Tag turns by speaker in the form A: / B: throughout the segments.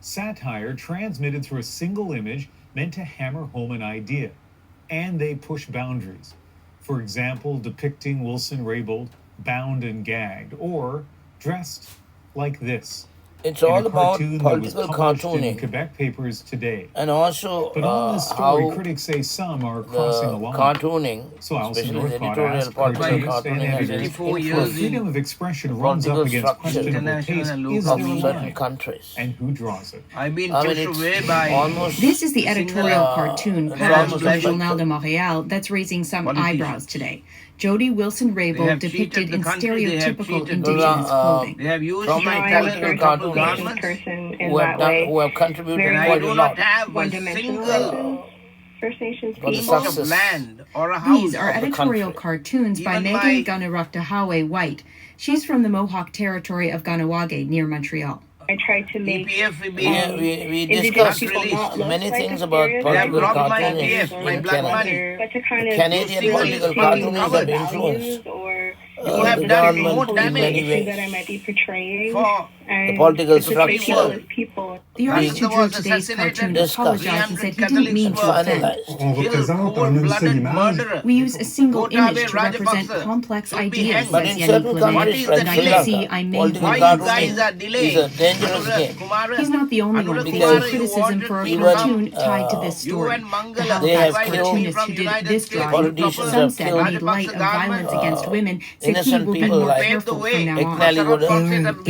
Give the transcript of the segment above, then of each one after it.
A: Satire transmitted through a single image meant to hammer home an idea, and they push boundaries. For example, depicting Wilson Raybould bound and gagged, or dressed like this
B: It's
A: in a
B: all about
A: cartoon that was
B: political
A: published in
B: cartooning
A: Quebec papers today.
B: and also
A: But on this story,
B: how
A: critics say some are crossing
B: the
A: the line.
B: cartooning,
A: So Alison
B: especially the
A: Northcott
B: editorial
A: asked
B: political
A: cartoonists and
B: cartooning, has
A: editors,
B: influenced
C: 24
A: if
C: years
A: freedom of expression runs up
B: political
A: against
B: structure
A: questionable
C: international
A: taste,
C: and
A: is
C: local
A: there a
B: of
C: media.
B: certain
A: line?
B: countries.
A: And who draws it?
C: I've been
B: I mean,
C: pushed
B: it's
C: away by
B: almost
D: This is the
C: single
D: editorial cartoon
B: it's
D: published
B: almost
D: in
B: like
D: Journal de Montréal that's raising some eyebrows
C: politicians.
D: today. Jody Wilson
C: They
D: Raybould
C: have
D: depicted
C: cheated the
D: in
C: country, they have
D: stereotypical
C: cheated the
D: indigenous clothing.
C: They have used
B: prominent
C: my
E: I am a
C: talent
B: political
C: to
E: first
C: couple
B: cartoonists
E: Nations
C: garments,
E: person in
B: who have
E: that way.
B: who have contributed
E: Very
C: and I
B: quite a
C: do
B: lot
C: not have a
E: one-dimensional
C: single
E: person. First Nations
B: for the
C: piece
E: people.
C: of
B: success.
C: land or a house.
D: These are
B: of the
D: editorial
B: country.
D: cartoons by
C: Even
D: Megan
C: my-
D: Ganuraktahawe White. She's from the Mohawk territory of Ganawage near Montreal.
E: I try to make
C: EPF, we
B: We,
C: been
B: we
E: indigenous
B: discussed
E: people not look
B: many
E: like
B: things
E: a
B: about
E: stereotype.
C: They have
B: political
C: robbed my
B: cartooning
C: EPF, my
B: in
C: black
B: Canada.
C: money.
E: but to kind of
B: Canadian
C: Using
B: political
C: it,
B: cartoonists have
E: public
B: influenced
E: values or
C: You have
B: the
C: done
B: government
C: more
B: in
C: damage
B: many
E: issue that I
B: ways.
E: might be portraying
C: for
E: and
B: political
E: to portray people
B: structure.
E: as people.
D: The artist who
C: Mahatma
D: drew
C: was
D: today's
C: assassinated.
D: cartoon
B: Discussed.
D: apologized and said he didn't
C: Catholics
D: mean
B: And
D: to offend.
B: finalized.
F: On
C: Killed
F: représente en une seule
C: cold-blooded
F: image
C: murderer.
D: We use a single
C: Gotabaya
D: image to represent
C: Rajapaksa
D: complex
C: should be
D: ideas,
C: hanged.
B: But
D: says
B: in
D: Yannick
B: certain
D: Lemay.
B: countries
C: What
B: like
C: is
B: Sri
C: the
D: Now you
C: delay?
D: see,
B: Lanka,
D: I made
B: political
C: Why
D: one.
C: you guys are
B: cartooning
C: delayed?
B: is a dangerous
C: Anurag
B: game.
C: Kumara,
D: He's not the only one
C: Anurag
D: facing
B: Because-
C: Kumara, you
D: criticism
C: wanted
D: for a
C: me to
B: Even,
D: cartoon
C: come.
D: tied to this
C: You
D: story.
C: and
D: The
C: Mangala
B: They have
D: Halifax
B: killed
D: cartoonist
C: from
D: who did
C: United
D: this
C: States.
D: drawing,
B: Politicians
D: some
B: have
D: said
B: killed
D: made light of violence
C: Rajapaksa
D: against women, said he
B: innocent
D: will be
B: people
D: more
B: like
D: careful from now
B: Eknali
D: on.
B: Goda.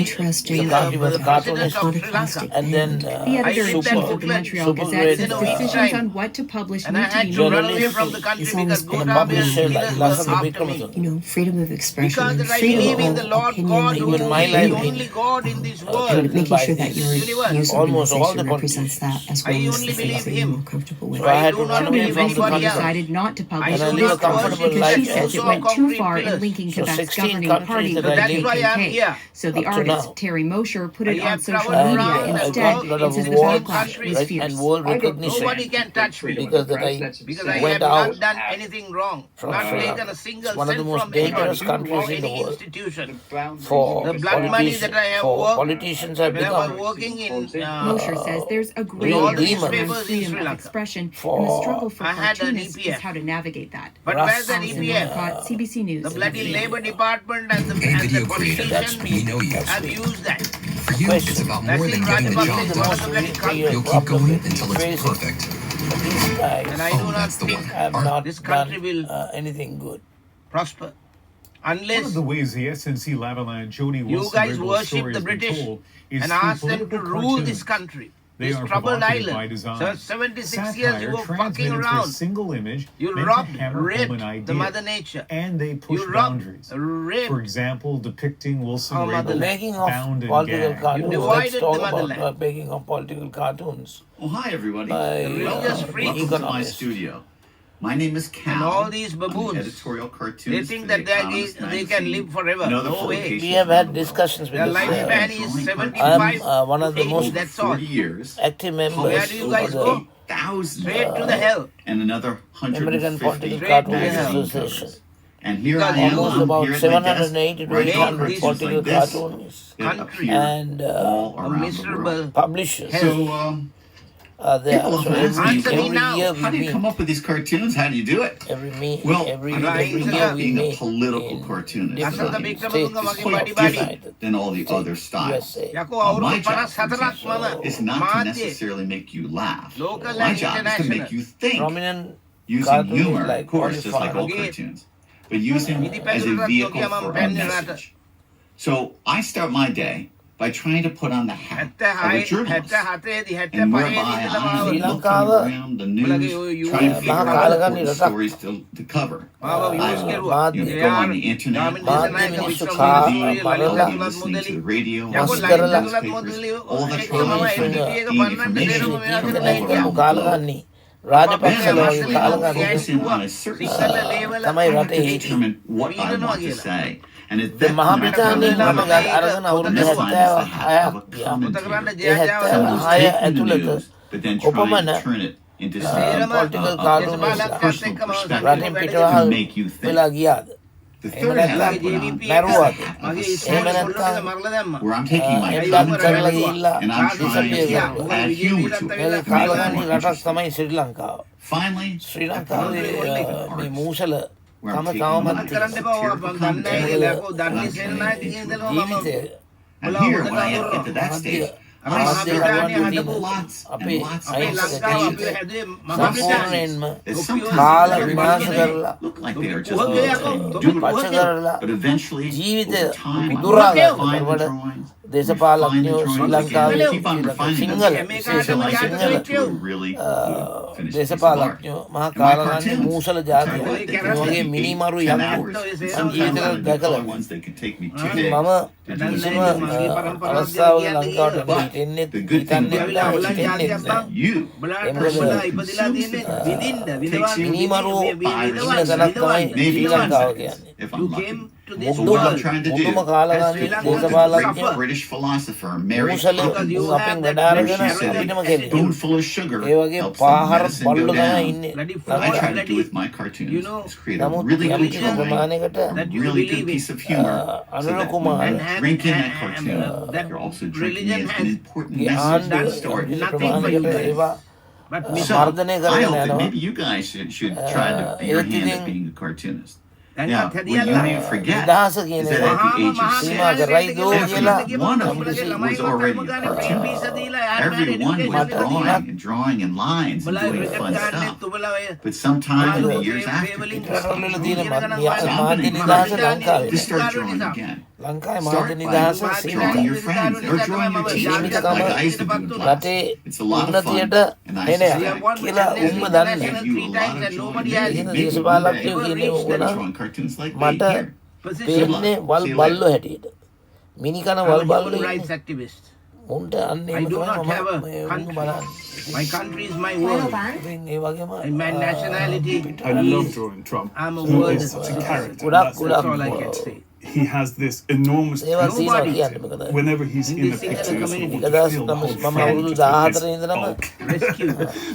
D: Interesting.
B: The party was a cartoonist,
D: Fantastic.
B: and then
D: The editor-in-chief
B: super,
D: of the Montreal
B: super
D: Gazette
B: great
D: says decisions on what to publish
C: And I
D: need to
C: had
D: be
C: to run
D: made.
C: away from the country
D: It's
C: because
D: almost been
B: a
C: Gotabaya
B: publisher like
C: killers
B: Lasan
C: were after me.
B: Vikramasinghe.
D: You know, freedom of expression
C: Because
D: and
C: that I
D: freedom
C: believe in the
D: of
C: Lord
D: opinion
C: God,
D: that
C: who
D: you
C: is
B: Even
D: don't
B: my
C: the
D: agree
B: life
C: only
D: with.
C: God in this
D: And
C: world.
D: making sure that your
C: Universe.
D: news
B: Almost all the
D: organization represents that as well
C: I
D: as
C: only
D: the things
C: believe
D: that you're
C: him.
D: more comfortable with.
B: So I had to
C: do
B: run
C: not
B: away
C: believe
B: from the
D: recently
C: anybody else.
B: country.
D: decided not to
C: I
D: publish
B: And I
C: do
D: this
B: live a
C: not
D: story
B: comfortable
C: worship
D: because she
B: life
D: says it
C: also
D: went too
C: concrete
D: far in
C: pillars.
D: linking
B: So
D: Quebec's
B: 16
D: governing
B: countries
D: party
B: that
D: with
B: I
D: the
B: lived
C: That's why I'm
D: KKK.
C: here.
D: So the
B: Up to
D: artist
B: now.
D: Terry Mosher put it
C: I
D: on
C: have
D: social
C: traveled
B: And
D: media
C: around
B: I
C: and
D: instead
B: got a lot
D: and
B: of
D: says the
B: awards
D: backlash was
C: countries
D: fierce.
B: and world recognition
C: Nobody can touch me
B: because that I
C: because I have
B: went
C: not
B: out
C: done anything wrong.
B: from
C: Not
B: Sri
C: taken
B: Lanka.
C: a single
B: It's one of the
C: cent
B: most
C: from anybody
B: dangerous countries
C: or
B: in the
C: any
B: world
C: institution.
B: for
C: The blood money that I have worked,
B: politicians have
C: when I was
B: become
C: working in
D: Mosher says there's a gray
B: real
D: area
B: demons
D: around
C: newspapers in
D: freedom
C: Sri
D: of
C: Lanka.
D: expression, and the
B: For-
D: struggle for
C: I had an
D: cartoonists is
C: EPF.
D: how to navigate that.
C: but
B: Russ
C: where's an
D: Alison
C: EPF?
D: Northcott, CBC News.
C: The bloody
D: Montreal.
C: labor department and the
G: video creator,
B: That's
C: politicians
B: me.
G: we know you.
C: have used that.
G: For you, it's about more than getting the job
C: That's
G: done.
C: one of the bloody culprits.
G: You'll keep going until it's perfect.
B: These guys
C: And I
G: Oh,
C: do not
G: that's the
C: think
G: one.
B: have not
C: this country
B: done
C: will
B: anything good.
C: prosper
A: One
C: unless
A: of the ways the SNC Lavalin Jody
C: you
A: Wilson
C: guys
A: Raybould
C: worship
A: story
C: the
A: has been
C: British
A: told is
C: and
A: through
C: ask them to
A: political
C: rule
A: cartoons.
C: this country.
A: They
C: This
A: are
C: troubled
A: provocative by
C: island.
A: design.
C: So 76 years you
A: Satire
C: were fucking
A: transmitted through a
C: around.
A: single image
C: You
A: meant
C: robbed,
A: to hammer home
C: raped
A: an
C: the
A: idea,
C: mother nature.
A: and they push
C: You robbed,
A: boundaries.
C: raped.
A: For example, depicting Wilson
C: Our
B: The
C: motherland.
A: Raybould
B: making of
A: bound and
B: political
A: gagged.
B: cartoons.
C: You
B: Let's
C: divided
B: talk
C: the
B: about
C: motherland.
B: making of political cartoons.
H: Well, hi everybody.
B: By
C: religious freaks.
H: Welcome to my
B: economists.
H: studio. My name is Cal.
C: And all these
H: I'm the
C: baboons,
H: editorial
C: they
H: cartoonist
C: think
H: for
C: that
H: The Economist
C: they can
H: magazine
C: live forever.
H: and other
C: No way.
H: publications
B: We have
H: around
B: had
H: the world.
B: discussions with
C: Their
B: this.
C: lifespan is
H: drawing
C: 75
B: I'm one of the
C: to 80,
B: most
C: that's all.
H: 40 years.
B: active
C: Where
B: members
C: do you
B: of
C: guys
B: the
C: go?
H: 8,000
C: Straight to the hell.
H: and another
B: American
H: 150
B: Political
C: Straight
B: Cartoon
C: to hell.
H: magazine
B: Association.
H: covers. And here
C: Because
H: I am.
B: Almost
H: I'm
B: about
H: here at my desk,
B: 780 to
H: writing
B: 800
H: cartoons
B: political
H: like this
B: cartoons
H: that
C: Country.
H: appear
B: and
H: all
C: A
H: around the world.
C: miserable
B: publishers.
C: hell.
H: So,
B: There.
H: people
B: So
H: have asked me,
C: Answer me
B: every
C: now.
B: year
H: how
B: we
H: do you come
B: meet.
H: up with these cartoons? How do you do it?
B: Every meet.
H: Well,
B: every
H: I
C: Right.
B: every
H: think
B: year
H: about
B: we
H: being a
B: meet
H: political
B: in
H: cartoonist.
B: different
C: That's the big
B: states.
C: trouble.
H: It's
C: Body,
H: quite
C: body.
H: different than all the other styles.
B: USA.
C: Yako
H: My
C: avuru
H: job,
C: panas
H: for
C: hatarak
H: example,
C: mana.
H: is not to
C: Mate.
H: necessarily make you laugh.
C: Local
H: My
C: and
H: job is to
C: international.
H: make you think
B: Prominent
H: using
B: cartoons
H: humor,
B: like
H: of course, just like all
C: Oliver.
H: cartoons, but using
C: Idi
H: as a
C: Pedro
H: vehicle
C: Rakyat
H: for a
C: Pen
H: message. So I start my day by trying to put on the hat of a journalist, and whereby I'm
B: Sri
H: looking
B: Lanka
H: around the news, trying to figure out important stories to cover. Go on the internet, listening to the radio, newspapers, all the time trying to gain information from all around the globe.
B: රාජපක්ෂලා වගේ
H: Then
B: කාලගන්න
H: focusing on a certain subject,
B: තමයි
H: I have
B: රටේ
H: to
B: හිටියේ.
H: determine what I want to say. And at
B: The
H: that point, I
B: මහබ්‍රිතාන්‍යයෙන්
H: really
B: මම අරගෙන අවුරුදු
H: and this line is the hat of
B: 76ක්
H: a commentator.
B: A
H: Someone who's
B: 76
H: taking the
B: ඇතුළත
H: news, but then trying
B: ඔපමණ
H: to turn it into
B: political
H: something
B: cartoon
H: personal perspective
B: රටින් පිටවහල්
H: to make you think.
B: වෙලා ගියාද
H: The
B: එහෙම
H: third hat I
B: නැත්නම්
H: put on
B: මැරුවාද?
C: මගේ
B: එහෙම
C: ඉස්සරහ
B: නැත්නම්
C: කොල්ලෝ මරලා දැම්මා.
H: where I'm taking my
B: එම්බම්
H: current
B: කරලා
H: rhetoric
B: ගිහිල්ලා
H: and I'm trying
B: disappear
H: to
B: කරනවා.
H: add humor to it.
B: A
H: to make it
B: කාලගන්නේ
H: more
B: රටක්
H: interesting.
B: තමයි ශ්‍රී ලංකාව.
H: Finally,
B: ශ්‍රී ලංකාවේ මේ මූසල
H: where I'm
B: තම
H: taking
B: තවමත්
C: මත් කරන්න එපා. ඔයා දන්නේ නැහැ කියලා. කොහොමද දන්නේ සෙල්නායි තියෙන දේ
B: ජීවිතය
H: and here, when I get to that stage, I start
B: ආද්‍ය
H: doing lots and
B: අපේ
H: lots of
B: අහිංසක
C: ලංකාව අපි
B: ජීවිතය
C: හැදුවේ මහා
B: සම්පූර්ණයෙන්ම
H: that sometimes
B: කාල
H: everybody
B: විනාශ
H: can
B: කරලා
H: look like they are just
B: පච්ච කරලා
H: but eventually,
B: ජීවිතය
H: over time, I
B: උදුරා
H: find
B: ගන්න
H: the
B: කොට
H: drawings,
B: දේශපාලඥයෝ ශ්‍රී ලංකාවේ
H: keep on refining
B: Sinhala
H: them
B: විශේෂම
H: until I get
B: Sinhala
H: to a really good finished piece of art.
B: දේශපාලඥයෝ මහා කාලගන්නේ මූසල ජාතිය ඒ වගේ මිනිමරු
H: 10
B: යක්කු
H: hours.
B: මං
H: Sometimes
B: ජීවිතවල
H: the
B: දැකලා
H: color ones that can take me 2 days.
B: මම කිසිම අවස්ථාවක ලංකාවට හිතෙන්නේ
H: The good thing
B: හිතන්නේ
H: about
B: නැහැ
H: it
B: හිතෙන්නේ නැහැ
H: You
C: බලන්න
B: එමුද
C: ඉපදලා තියෙන්නේ විඳින්න විඳවන්න
B: මිනිමරු ඉන්න තැනක් තමයි
H: maybe
B: ශ්‍රී ලංකාව කියන්නේ
H: if I'm lucky.
C: to this
H: So what I'm
C: world.
H: trying to do
B: මුතුම කාලගන්නේ
H: is
B: දේශපාලඥයෝ
H: great British philosopher Mary
B: මූසල
H: Poppins.
B: අපෙන් වැඩ අරගෙන
H: She said
B: අපිටම
H: a
B: කෙලින්
H: spoonful of sugar
B: ඒ වගේ
H: helps the
B: පාහර
H: medicine
B: බල්ලු
H: go
B: තමයි
H: down.
B: ඉන්නේ
H: What I try to do with my cartoons
C: You know,
H: is create a
B: නමුත්
H: really good
B: යම්
H: drawing,
B: ප්‍රමාණයකට
C: that you
H: really good
C: believe
H: piece
C: in.
H: of humor, so
B: Anura
H: that when
B: Kumara
H: you're drinking that
C: and,
H: cartoon,
C: that
H: you're also drinking
C: religion
H: it
C: has
H: an important
B: A
H: message
B: ආණ්ඩුව
H: to the story.
B: යම්
C: nothing for
B: ප්‍රමාණයකට
C: you guys.
B: ඒවා
C: But
H: So,
B: මර්ධනය
H: I
B: කරගෙන
H: hope that
B: යනවා
H: maybe you guys should try to be your hand at being a cartoonist.
C: දැන්
H: Now,
C: අත්
H: what you
C: හැදියල්ලා
H: may forget
B: නිදහස කියන
H: is that
B: එක
H: at the age of
B: සීමා කරයිදෝ කියලා
H: one of us was already a cartoonist. Everyone was drawing and drawing in lines and doing fun stuff. But sometime in the years after, people
B: රටවල තියෙන
H: stopped
B: මාධ්‍ය නිදහස ලංකාවේ
H: to start drawing again.
B: ලංකාවේ
H: Start
B: මාධ්‍ය
H: by
B: නිදහස
H: drawing
B: සීමිතයි
H: your friends or drawing your teachers like I used to do in class.
B: රටේ
H: It's a lot of fun,
B: උන්නතියට
H: and I
B: එනය
H: suspect
B: කියලා උන්ම දන්නේ
H: give you a lot of joy.
B: එහෙනම්
H: Maybe
B: දේශපාලඥයෝ
H: one day
B: කියන්නේ
H: you'll
B: ඕන
H: drawing cartoons like me
B: මට
H: here.
B: පේන්නේ වල් බල්ලෝ හැටියට මිනිකන වල් බල්ලෝ
C: human
B: ඉන්නේ.
C: rights activist.
B: උන්ට අන්න
C: I
B: එහෙම
C: do
B: තමයි
C: not have a
B: මම මේ උන්ව
C: country.
B: බලන්නේ.
C: My country is my world.
B: ඉතින් ඒ වගේම
C: And my nationality
A: I love
C: is
A: drawing Trump.
C: I'm a
A: He
C: word.
A: is such a character.
B: ගොඩක්
A: That's
C: That's all I
B: ගොඩක්
C: can say.
A: he has this enormous
B: ඒවා තියෙනවා
C: Nobody-
B: කියන්නේ මොකද
A: whenever he's in the
C: this
A: picture, you sort of want to
B: Because
A: feel the whole
B: මම
A: frame
B: අවුරුදු
A: just with
B: 14
A: this
B: ඉඳලම
A: bulk.
C: Rescue.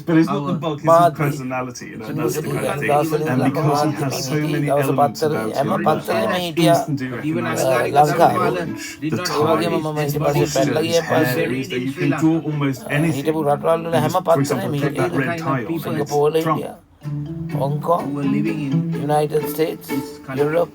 A: But it's not the bulk, it's his
B: මාධ්‍ය
A: personality, you know, that's the
B: Sinhala
A: kind of
B: දවස්
A: thing.
B: වලින්
A: And
B: ලංකාව
A: because he
B: මාධ්‍ය
A: has so many
B: දවස්
A: elements
B: පත්තර
A: about
B: හැම
A: him that
B: පත්තරේම
A: are
B: හිටියා
A: instantly
C: Even
A: recognizable.
B: ලංකාවේ
A: The
B: ඒ වගේම
A: tie,
B: මම
A: his
B: ඊට පස්සේ පැනලා ගිය
A: postures,
B: පස්සේ
A: hair, that you can draw almost anything.
B: හිටපු රටවල් වල හැම
A: For example,
B: පත්තරේම
A: put that
B: හිටියා
A: red tie on.
B: Singapore
A: It's Trump.
B: හිටියා Hong Kong
C: Who were living in
B: united States Europe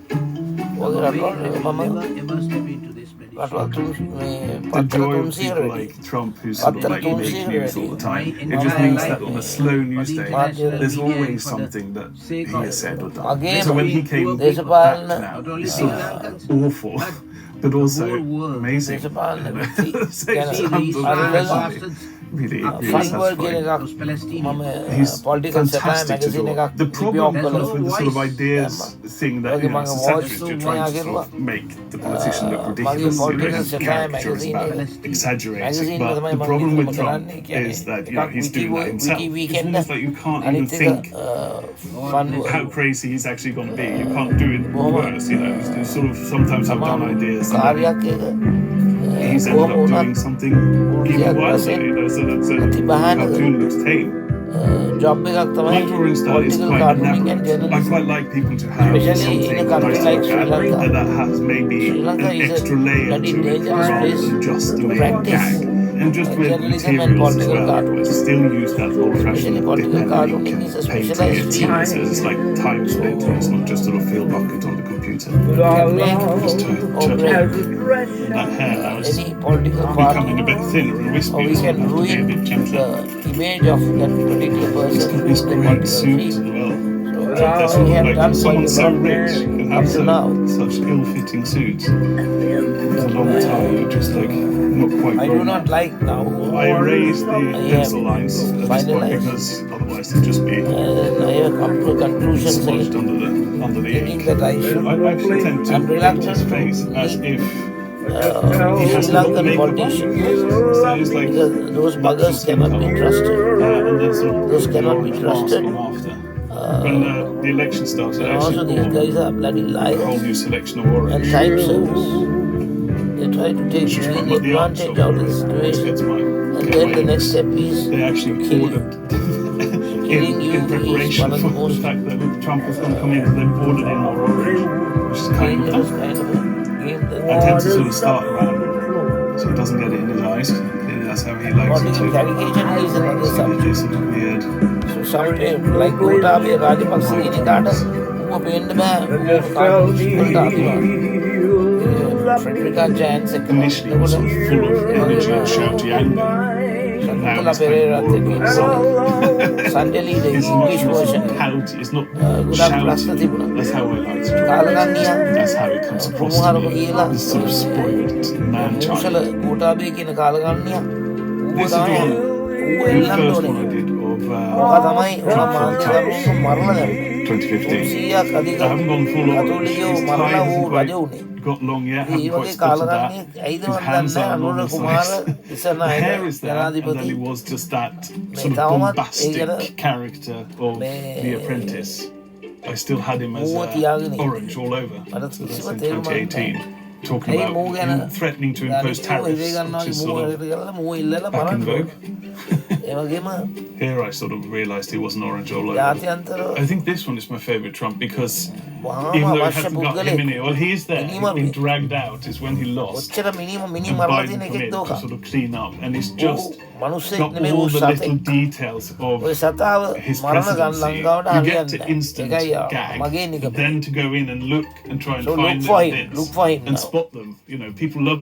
B: වගේ රටවල් මම
C: ever step into this British.
B: රටවල් තුන් මේ
A: The
B: පත්තර
A: joy of
B: 300
A: people
B: වැඩි
A: like Trump who sort of
B: Patra
A: like make
B: Tunsi
A: news all the time.
C: My
A: It just
C: entire
A: means
C: life
A: that on a slow news day,
B: Madhya-
A: there's
C: media
A: always
C: for the
A: something that
C: sake
A: he
C: of-
A: has said or
B: Again,
A: done. So when he came back
B: දේශපාලන
A: now,
C: Not only
A: it's
C: Sri
A: so
C: Lankans,
A: awful, but also
C: whole world.
A: amazing.
B: දේශපාලන
A: You know?
B: විත්ති
A: So it's
C: See, these
A: unbelievable.
C: bastards
A: Really, really
B: ෆයින්බර්ග් කියන
A: satisfying.
B: එකක්
C: was Palestinian.
B: මම
A: He's
B: political සටයි
A: fantastic to
B: magazine
A: draw.
B: එකක්
A: The problem
C: There's
A: comes
C: no
A: with the sort of
C: voice.
A: ideas thing that
B: Okay,
A: you know,
B: mga
A: satirists,
B: voice
A: you're trying to
B: so
A: sort of make the politician look
B: magi
A: ridiculous, you know,
B: political
A: his
B: satire
A: caricature is
B: magazine
A: about
C: Palestine.
A: exaggerating.
B: magazine
A: But
B: තමයි
A: the
B: මම
A: problem with
B: නිතරම
A: Trump
B: කරන්නේ කියන්නේ
A: is that you know
B: එකක්
A: he's
B: wiki
A: doing that himself.
B: wiki
A: It's
B: weekend
A: almost like you can't even
B: අනිත්
A: think
B: එක fun
A: how crazy he's actually going to be. You can't do it
B: Boma.
A: worse, you know. You sort of sometimes have done ideas. And
B: කාර්යයක් එක
A: he's ended up doing something even worse, you know, so that the cartoon looks tame.
B: Job එකක් තමයි
A: My drawing style is
B: political
A: quite
B: cartooning and
A: elaborate. I
B: journalism
A: quite like people to have
B: Especially
A: something
B: in a country
A: nice to
B: like
A: look
B: Sri
A: at,
B: Lanka.
A: but that has maybe
B: Sri Lanka
A: an
B: is a
A: extra layer
B: bloody
A: to it
B: dangerous
A: rather
B: place
A: than just
B: to
A: the main
B: practice
A: gag. And just with
B: journalism and
A: materials as
B: political
A: well,
B: cartooning.
A: to still use that old-fashioned
B: Especially political
A: dip and
B: cartooning
A: ink
B: is a
A: and painting
B: specialized
A: it, you know, so it's like time spent, and it's not just sort of field bucket on the computer.
B: can make
A: Just
B: or
A: to
B: break
A: that hair now is
B: any political
A: becoming a
B: party
A: bit thinner and wispy,
B: or we
A: so
B: can
A: it'll have to be a
B: ruin
A: bit gentler.
B: the image of that particular person in
A: This
B: the
A: great
B: political
A: suit as
B: field.
A: well.
B: So
A: That's
B: we have
A: like
B: done
A: someone
B: quite
A: so
B: a lot
A: rich can
B: up
A: have
B: to now.
A: such ill-fitting suits. For a long time, you're just like not quite.
B: I do
A: grown
B: not
A: up.
B: like now.
A: I erased the
B: I
A: pencil
B: have
A: lines at this point
B: finalized.
A: because otherwise it'd just be
B: And I have come to a conclusion
A: smudged
B: saying
A: under the
B: thinking
A: ink.
B: that I should
A: I actually tend to
B: I'm
A: paint
B: reluctant
A: his face
B: to
A: as
B: link,
A: if he has
B: Sri
A: got
B: Lankan
A: makeup on.
B: politicians
A: So it's like
B: because those buggers cannot be trusted.
A: and then sort of
B: Those cannot be
A: mask
B: trusted.
A: on after. When the election started, I
B: And also
A: actually
B: these
A: bought
B: guys are bloody
A: a whole
B: liars
A: new selection of orange.
B: and time servers. They try to take
A: Which is
B: really
A: what the art
B: advantage
A: shop
B: of the
A: is.
B: situation.
A: It's my
B: And then the next step is
A: they actually
B: kill
A: ordered
B: Killing you
A: in
B: is
A: preparation
B: one of
A: for
B: the most
A: the fact that Trump was going to come in, they ordered in more orange. which is kind of I tend to sort of start around so he doesn't get it in his eyes. Clearly that's how he likes it
B: Political
A: to.
B: caricature is another
A: So
B: subject.
A: they do some weird.
B: So sometimes like Gotabaya Rajapaksa කියන කාට ඌව පේන්න බෑ. Frederica Jans
A: Initially, it was sort of full of energy and shouty anger. Now
B: Shantala
A: it's kind
B: Pereira
A: of more
B: Sunday Lee the
A: it's
B: English
A: not
B: version.
A: shouty, it's not
B: ගොඩක් ප්‍රශ්න
A: shouty.
B: තිබුණා.
A: That's how I like to.
B: කාලකන්නියා
A: That's how it comes across to me. This sort of spoiled man
B: මූසල
A: child.
B: Gotabaya කියන කාලකන්නියා ඌව
A: This is the
B: තමයි
A: one,
B: Uva
A: the
B: එල්ලන්න
A: first
B: ඕනේ.
A: one I did of
B: මොකක් තමයි උනා මාන්ති දරුවෝ මරලා දැම්මා.
A: 2015.
B: 100ක් අධික
A: I haven't gone full on.
B: කතෝලිකයෝ
A: His tie
B: මරලා ඌ
A: hasn't
B: රජ
A: quite
B: වුණේ.
A: got long yet.
B: ඒ
A: Haven't quite
B: වගේ
A: spotted
B: කාලකන්නිය
A: that.
B: ඇයිද
A: His
B: මන්
A: hands
B: දන්නේ
A: are
B: Anura
A: long the
B: Kumara
A: size. The
B: Dissanayake
A: hair is there, and then
B: ජනාධිපති
A: he was just that sort of
B: තවමත්
A: bombastic
B: ඒකට
A: character of The Apprentice. I still had him as
B: මූව තියාගෙන
A: orange all over.
B: මට
A: So that's
B: කිසිම
A: in
B: තේරුමක්
A: 2018, talking
B: ඇයි මූ
A: about
B: ගැන
A: him threatening to impose tariffs,
B: ඉරේ ගන්නවා
A: which is
B: මූව
A: sort of
B: එකට කරලා මූව ඉල්ලලා
A: back in
B: මරන්න
A: vogue.
B: ඒ වගේම
A: Here I sort of realised he wasn't orange all over.
B: ජාත්‍යන්තර
A: I think this one is my favourite Trump because
B: වහාම
A: even though it
B: අවශ්‍ය
A: hasn't got him
B: පුද්ගලෙක්
A: in it, well, he is there. He's
B: මිනිමරුවෙක්.
A: been dragged out is when he lost.
B: ඔච්චර මිනිම මිනි
A: And
B: මරලා
A: Biden
B: තියෙන
A: come
B: එකෙක්
A: in to
B: දෝකා
A: sort of clean up, and it's just
B: මනුස්සෙක්
A: got
B: නෙමෙයි ඌ
A: all the little
B: සතෙක්
A: details of
B: ඔය සතාව
A: his
B: මරණ ගන්න
A: presidency.
B: ලංකාවට
A: You get
B: හරියන්නේ
A: to
B: නැහැ.
A: instant
B: ඒකයි
A: gag,
B: මගේ නිකම
A: but then to go in and look and try and
B: So look
A: find
B: for
A: little
B: him,
A: bits
B: look for him
A: and
B: now.
A: spot them. You know, people love